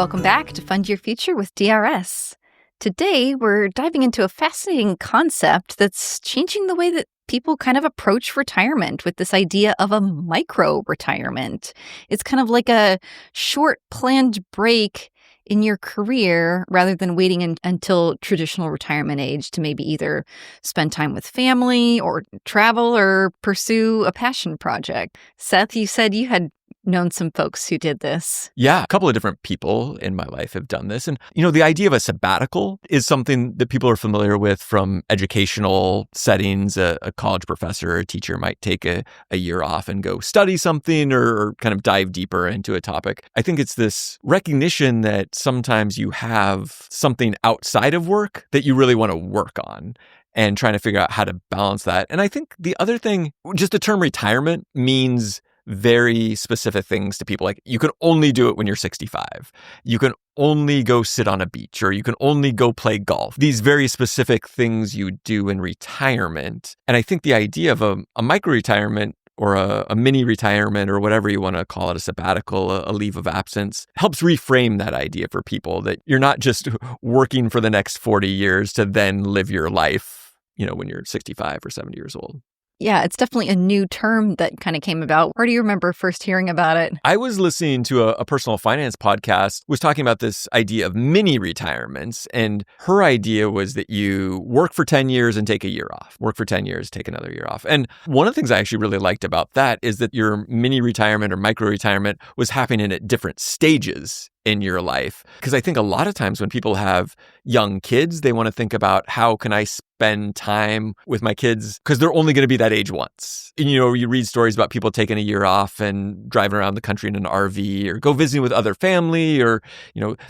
Welcome back to Fund Your Future with DRS. Today, we're diving into a fascinating concept that's changing the way that people kind of approach retirement with this idea of a micro-retirement. It's kind of like a short planned break in your career rather than waiting until traditional retirement age to maybe either spend time with family or travel or pursue a passion project. Seth, you said you had known some folks who did this. Yeah, a couple of different people in my life have done this. And, the idea of a sabbatical is something that people are familiar with from educational settings. A college professor or a teacher might take a year off and go study something or kind of dive deeper into a topic. I think it's this recognition that sometimes you have something outside of work that you really want to work on, and trying to figure out how to balance that. And I think the other thing, just the term retirement means very specific things to people. Like, you can only do it when you're 65. You can only go sit on a beach, or you can only go play golf. These very specific things you do in retirement. And I think the idea of a micro-retirement or a mini retirement, or whatever you want to call it, a sabbatical, a leave of absence, helps reframe that idea for people that you're not just working for the next 40 years to then live your life, when you're 65 or 70 years old. Yeah, it's definitely a new term that kind of came about. Where do you remember first hearing about it? I was listening to a personal finance podcast, was talking about this idea of mini retirements. And her idea was that you work for 10 years and take a year off. Work for 10 years, take another year off. And one of the things I actually really liked about that is that your mini retirement or micro retirement was happening at different stages in your life. Because I think a lot of times when people have young kids, they want to think about, how can I spend time with my kids? Because they're only going to be that age once. And, you read stories about people taking a year off and driving around the country in an RV, or go visiting with other family, or,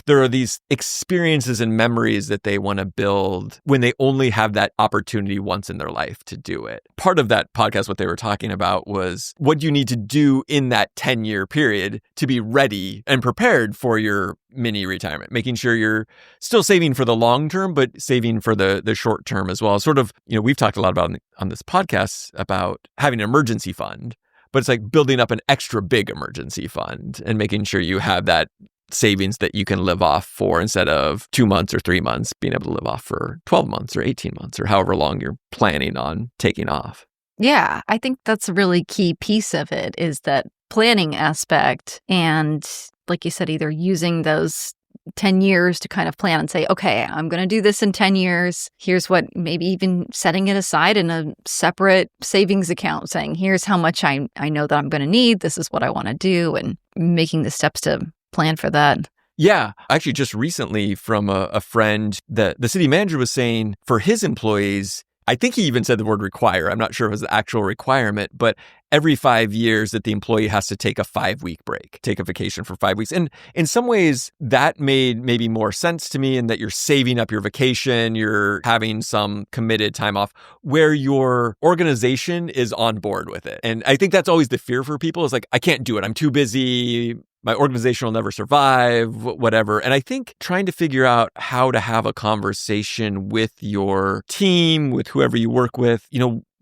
there are these experiences and memories that they want to build when they only have that opportunity once in their life to do it. Part of that podcast, what they were talking about was what you need to do in that 10-year period to be ready and prepared for your mini retirement, making sure you're still saving for the long term, but saving for the short term as well. Sort of, we've talked a lot about on this podcast about having an emergency fund, but it's like building up an extra big emergency fund and making sure you have that savings that you can live off for, instead of 2 months or 3 months, being able to live off for 12 months or 18 months or however long you're planning on taking off. Yeah, I think that's a really key piece of it, is that planning aspect. And like you said, either using those 10 years to kind of plan and say, okay, I'm going to do this in 10 years. Here's what, maybe even setting it aside in a separate savings account, saying, here's how much I know that I'm going to need. This is what I want to do, and making the steps to plan for that. Yeah. Actually, just recently from a friend, the city manager was saying for his employees, I think he even said the word require. I'm not sure if it was the actual requirement, but every 5 years that the employee has to take a 5-week break, take a vacation for 5 weeks. And in some ways, that made maybe more sense to me, in that you're saving up your vacation, you're having some committed time off where your organization is on board with it. And I think that's always the fear for people, is like, I can't do it. I'm too busy. My organization will never survive, whatever. And I think trying to figure out how to have a conversation with your team, with whoever you work with,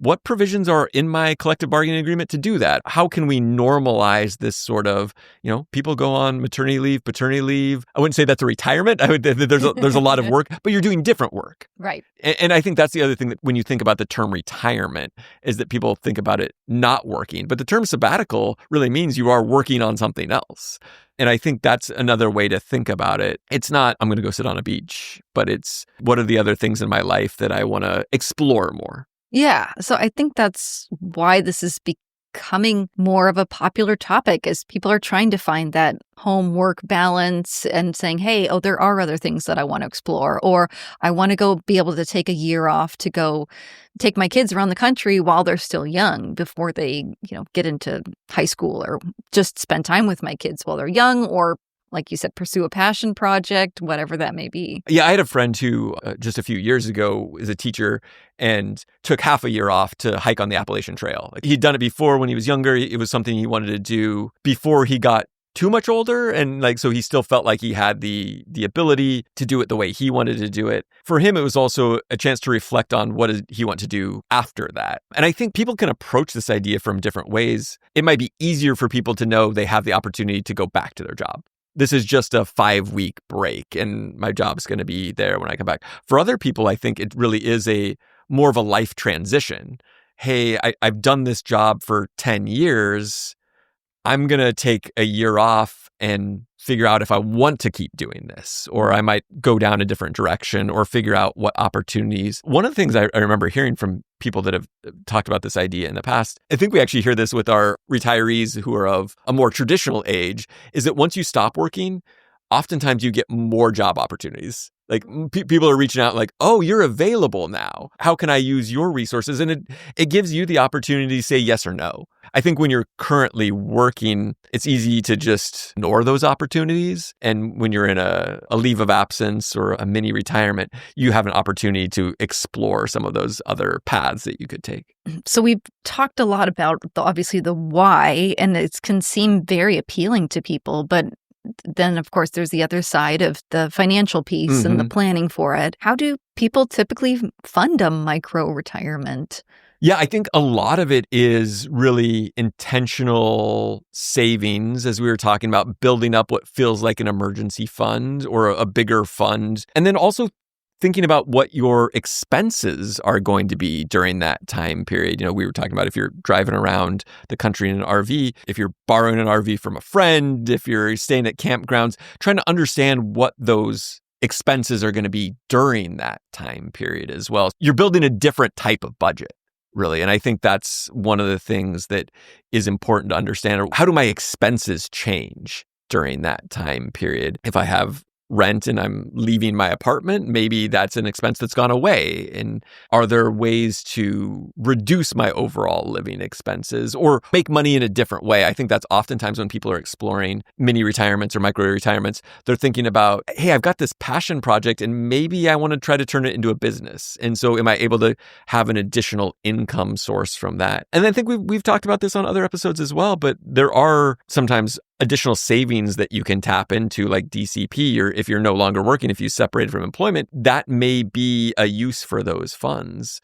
what provisions are in my collective bargaining agreement to do that? How can we normalize this sort of, people go on maternity leave, paternity leave. I wouldn't say that's a retirement. There's a lot of work, but you're doing different work. Right. And I think that's the other thing, that when you think about the term retirement, is that people think about it not working. But the term sabbatical really means you are working on something else. And I think that's another way to think about it. It's not, I'm going to go sit on a beach, but it's, what are the other things in my life that I want to explore more? Yeah. So I think that's why this is becoming more of a popular topic, as people are trying to find that home-work balance and saying, hey, there are other things that I want to explore, or I want to go be able to take a year off to go take my kids around the country while they're still young, before they, get into high school, or just spend time with my kids while they're young, or, like you said, pursue a passion project, whatever that may be. Yeah, I had a friend who just a few years ago is a teacher and took half a year off to hike on the Appalachian Trail. He'd done it before when he was younger. It was something he wanted to do before he got too much older. And so he still felt like he had the ability to do it the way he wanted to do it. For him, it was also a chance to reflect on what did he want to do after that. And I think people can approach this idea from different ways. It might be easier for people to know they have the opportunity to go back to their job. this is just a 5-week break and my job's going to be there when I come back. For other people, I think it really is more of a life transition. Hey, I've done this job for 10 years. I'm going to take a year off and figure out if I want to keep doing this, or I might go down a different direction or figure out what opportunities. One of the things I remember hearing from people that have talked about this idea in the past, I think we actually hear this with our retirees who are of a more traditional age, is that once you stop working, oftentimes you get more job opportunities. Like people are reaching out like, oh, you're available now. How can I use your resources? And it gives you the opportunity to say yes or no. I think when you're currently working, it's easy to just ignore those opportunities. And when you're in a leave of absence or a mini retirement, you have an opportunity to explore some of those other paths that you could take. So we've talked a lot about obviously the why, and it can seem very appealing to people, but then, of course, there's the other side of the financial piece and the planning for it. How do people typically fund a micro retirement? Yeah, I think a lot of it is really intentional savings, as we were talking about, building up what feels like an emergency fund or a bigger fund. And then also thinking about what your expenses are going to be during that time period. We were talking about if you're driving around the country in an RV, if you're borrowing an RV from a friend, if you're staying at campgrounds, trying to understand what those expenses are going to be during that time period as well. You're building a different type of budget, really. And I think that's one of the things that is important to understand. How do my expenses change during that time period? If I have rent and I'm leaving my apartment, maybe that's an expense that's gone away. And are there ways to reduce my overall living expenses or make money in a different way? I think that's oftentimes when people are exploring mini retirements or micro retirements, they're thinking about, hey, I've got this passion project and maybe I want to try to turn it into a business. And so am I able to have an additional income source from that? And I think we've talked about this on other episodes as well, but there are sometimes additional savings that you can tap into, like DCP, or if you're no longer working, if you separated from employment, that may be a use for those funds.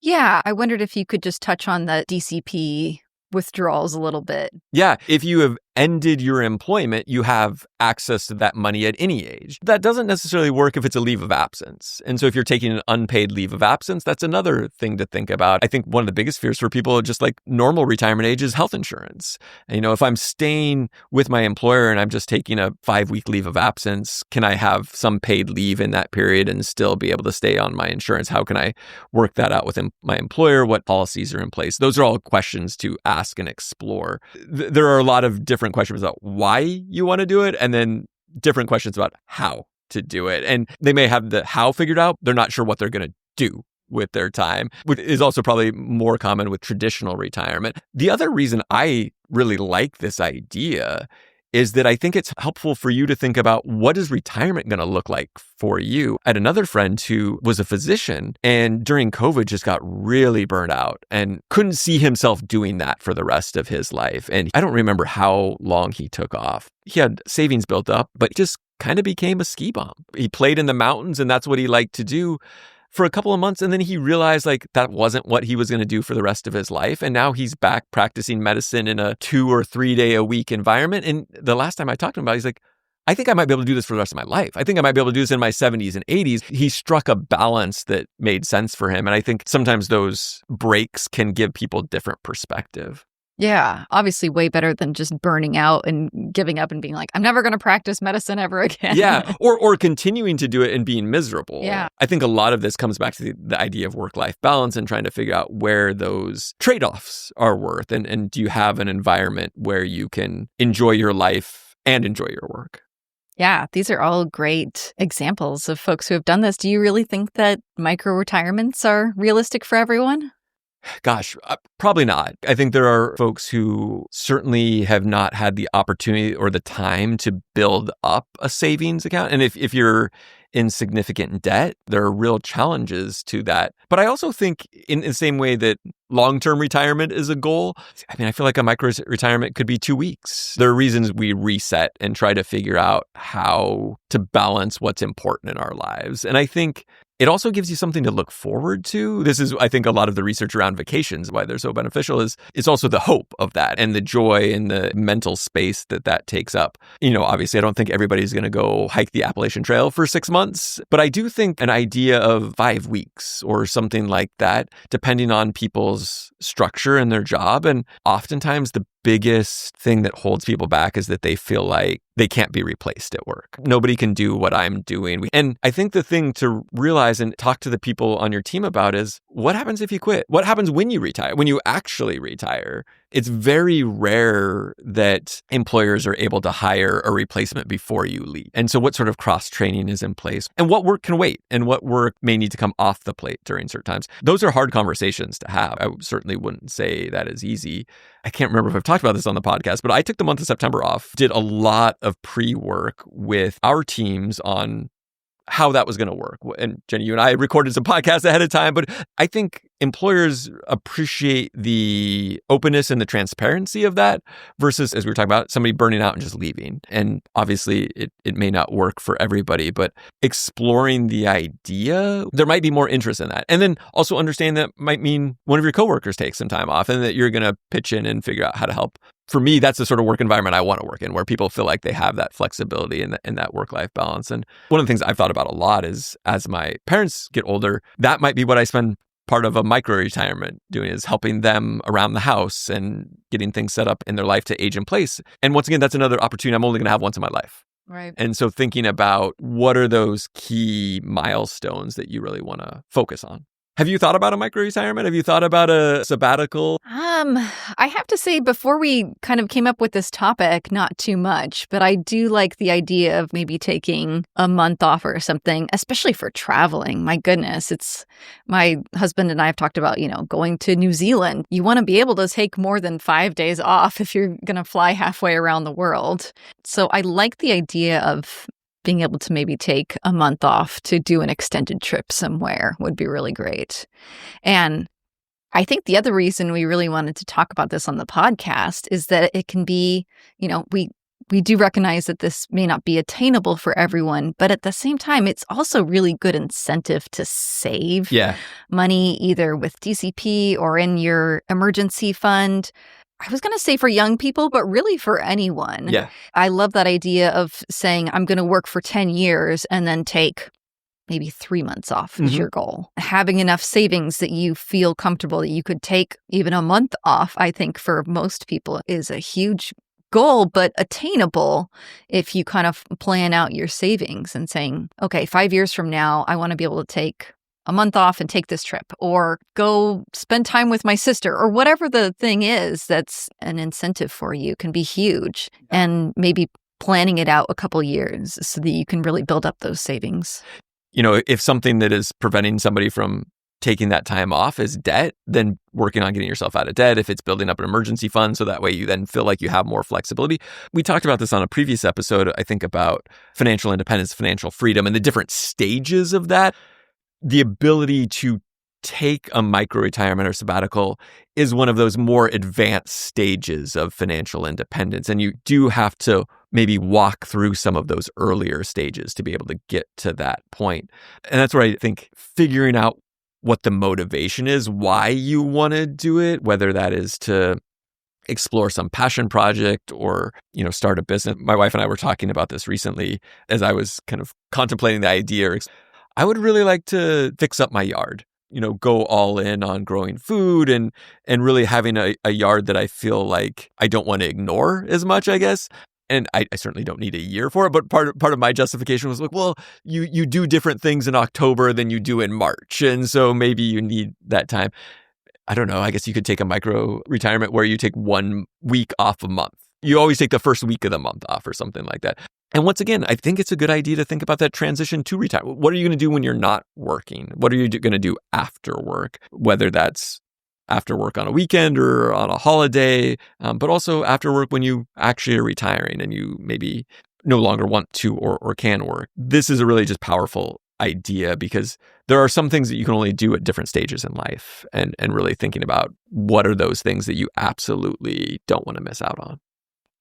Yeah, I wondered if you could just touch on the DCP withdrawals a little bit. Yeah, if you have ended your employment, you have access to that money at any age. That doesn't necessarily work if it's a leave of absence. And so if you're taking an unpaid leave of absence, that's another thing to think about. I think one of the biggest fears for people, just like normal retirement age, is health insurance. And, if I'm staying with my employer and I'm just taking a 5-week leave of absence, can I have some paid leave in that period and still be able to stay on my insurance? How can I work that out with my employer? What policies are in place? Those are all questions to ask and explore. There are a lot of different questions about why you want to do it, and then different questions about how to do it. And they may have the how figured out. They're not sure what they're going to do with their time, which is also probably more common with traditional retirement. The other reason I really like this idea is that I think it's helpful for you to think about, what is retirement going to look like for you? I had another friend who was a physician and during COVID just got really burnt out and couldn't see himself doing that for the rest of his life. And I don't remember how long he took off. He had savings built up, but just kind of became a ski bum. He played in the mountains and that's what he liked to do for a couple of months. And then he realized that wasn't what he was going to do for the rest of his life. And now he's back practicing medicine in a 2 or 3 day a week environment. And the last time I talked to him about it, he's like, I think I might be able to do this for the rest of my life. I think I might be able to do this in my 70s and 80s. He struck a balance that made sense for him. And I think sometimes those breaks can give people different perspective. Yeah, obviously way better than just burning out and giving up and being like, I'm never going to practice medicine ever again. Yeah, or continuing to do it and being miserable. Yeah. I think a lot of this comes back to the idea of work-life balance and trying to figure out where those trade-offs are worth. And do you have an environment where you can enjoy your life and enjoy your work? Yeah, these are all great examples of folks who have done this. Do you really think that micro retirements are realistic for everyone? Gosh, probably not. I think there are folks who certainly have not had the opportunity or the time to build up a savings account. And if you're in significant debt, there are real challenges to that. But I also think in the same way that long-term retirement is a goal, I feel like a micro retirement could be 2 weeks. There are reasons we reset and try to figure out how to balance what's important in our lives. And I think It also gives you something to look forward to. This is, I think, a lot of the research around vacations, why they're so beneficial is it's also the hope of that and the joy and the mental space that takes up. Obviously, I don't think everybody's going to go hike the Appalachian Trail for 6 months, but I do think an idea of 5 weeks or something like that, depending on people's structure and their job. And oftentimes the biggest thing that holds people back is that they feel like they can't be replaced at work. Nobody can do what I'm doing. And I think the thing to realize and talk to the people on your team about is what happens if you quit? What happens when you retire? When you actually retire? It's very rare that employers are able to hire a replacement before you leave. And so what sort of cross-training is in place? And what work can wait? And what work may need to come off the plate during certain times? Those are hard conversations to have. I certainly wouldn't say that is easy. I can't remember if I've talked about this on the podcast, but I took the month of September off, did a lot of pre-work with our teams on how that was going to work. And Jenny, you and I recorded some podcasts ahead of time, but I think employers appreciate the openness and the transparency of that versus, as we were talking about, somebody burning out and just leaving. And obviously it may not work for everybody, but exploring the idea, there might be more interest in that. And then also understand that might mean one of your coworkers takes some time off and that you're going to pitch in and figure out how to help. For me, that's the sort of work environment I want to work in, where people feel like they have that flexibility and that work-life balance. And one of the things I've thought about a lot is as my parents get older, that might be what I spend part of a micro-retirement doing, is helping them around the house and getting things set up in their life to age in place. And once again, that's another opportunity I'm only going to have once in my life. Right. And so thinking about what are those key milestones that you really want to focus on. Have you thought about a micro-retirement? Have you thought about a sabbatical? I have to say, before we kind of came up with this topic, not too much, but I do like the idea of maybe taking a month off or something, especially for traveling. My goodness, my husband and I have talked about, going to New Zealand. You want to be able to take more than 5 days off if you're going to fly halfway around the world. So I like the idea of being able to maybe take a month off to do an extended trip somewhere would be really great. And I think the other reason we really wanted to talk about this on the podcast is that it can be, we do recognize that this may not be attainable for everyone, but at the same time, it's also really good incentive to save money either with DCP or in your emergency fund. I was going to say for young people, but really for anyone. Yeah. I love that idea of saying, I'm going to work for 10 years and then take maybe 3 months off is your goal. Having enough savings that you feel comfortable that you could take even a month off, I think for most people is a huge goal, but attainable if you kind of plan out your savings and saying, okay, 5 years from now, I want to be able to take a month off and take this trip, or go spend time with my sister, or whatever the thing is that's an incentive for you can be huge. And maybe planning it out a couple years so that you can really build up those savings. If something that is preventing somebody from taking that time off is debt, then working on getting yourself out of debt. If it's building up an emergency fund, so that way you then feel like you have more flexibility. We talked about this on a previous episode, I think, about financial independence, financial freedom, and the different stages of that. The ability to take a micro-retirement or sabbatical is one of those more advanced stages of financial independence. And you do have to maybe walk through some of those earlier stages to be able to get to that point. And that's where I think figuring out what the motivation is, why you want to do it, whether that is to explore some passion project or, start a business. My wife and I were talking about this recently as I was kind of contemplating the idea. I would really like to fix up my yard, go all in on growing food and really having a yard that I feel like I don't want to ignore as much, I guess. And I certainly don't need a year for it, but part of my justification was like, well, you do different things in October than you do in March. And so maybe you need that time. I don't know. I guess you could take a micro retirement where you take 1 week off a month. You always take the first week of the month off or something like that. And once again, I think it's a good idea to think about that transition to retirement. What are you going to do when you're not working? What are you going to do after work? Whether that's after work on a weekend or on a holiday, but also after work when you actually are retiring and you maybe no longer want to or can work. This is a really just powerful idea because there are some things that you can only do at different stages in life, and really thinking about what are those things that you absolutely don't want to miss out on.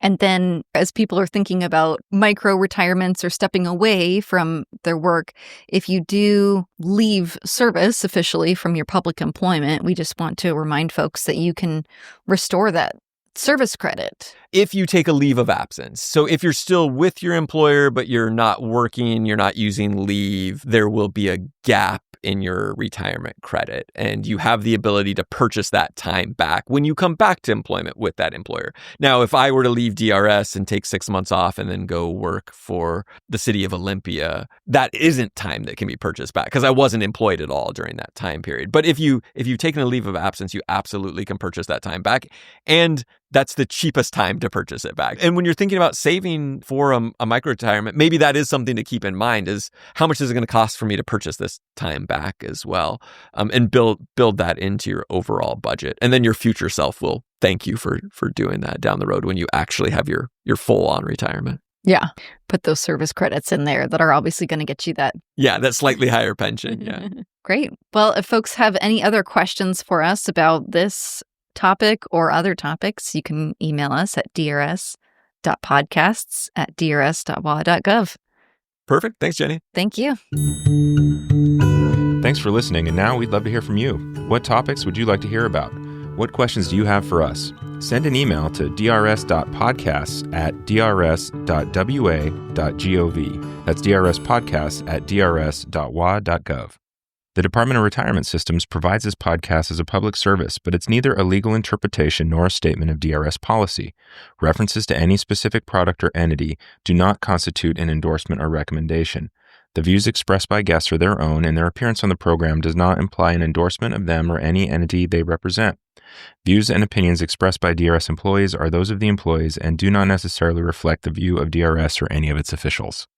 And then as people are thinking about micro retirements or stepping away from their work, if you do leave service officially from your public employment, we just want to remind folks that you can restore that service credit. If you take a leave of absence. So if you're still with your employer, but you're not working, you're not using leave, there will be a gap in your retirement credit, and you have the ability to purchase that time back when you come back to employment with that employer. Now, if I were to leave DRS and take 6 months off and then go work for the city of Olympia, that isn't time that can be purchased back because I wasn't employed at all during that time period. But if you've taken a leave of absence, you absolutely can purchase that time back, and that's the cheapest time to purchase it back. And when you're thinking about saving for a micro-retirement, maybe that is something to keep in mind, is how much is it going to cost for me to purchase this time back as well, and build that into your overall budget. And then your future self will thank you for doing that down the road when you actually have your full-on retirement. Yeah. Put those service credits in there that are obviously going to get you that. Yeah, that slightly higher pension. Yeah. Great. Well, if folks have any other questions for us about this topic or other topics, you can email us at drs.podcasts@drs.wa.gov. Perfect. Thanks, Jenny. Thank you. Thanks for listening, and now we'd love to hear from you. What topics would you like to hear about? What questions do you have for us? Send an email to drs.podcasts@drs.wa.gov. That's drspodcasts@drs.wa.gov. The Department of Retirement Systems provides this podcast as a public service, but it's neither a legal interpretation nor a statement of DRS policy. References to any specific product or entity do not constitute an endorsement or recommendation. The views expressed by guests are their own, and their appearance on the program does not imply an endorsement of them or any entity they represent. Views and opinions expressed by DRS employees are those of the employees and do not necessarily reflect the view of DRS or any of its officials.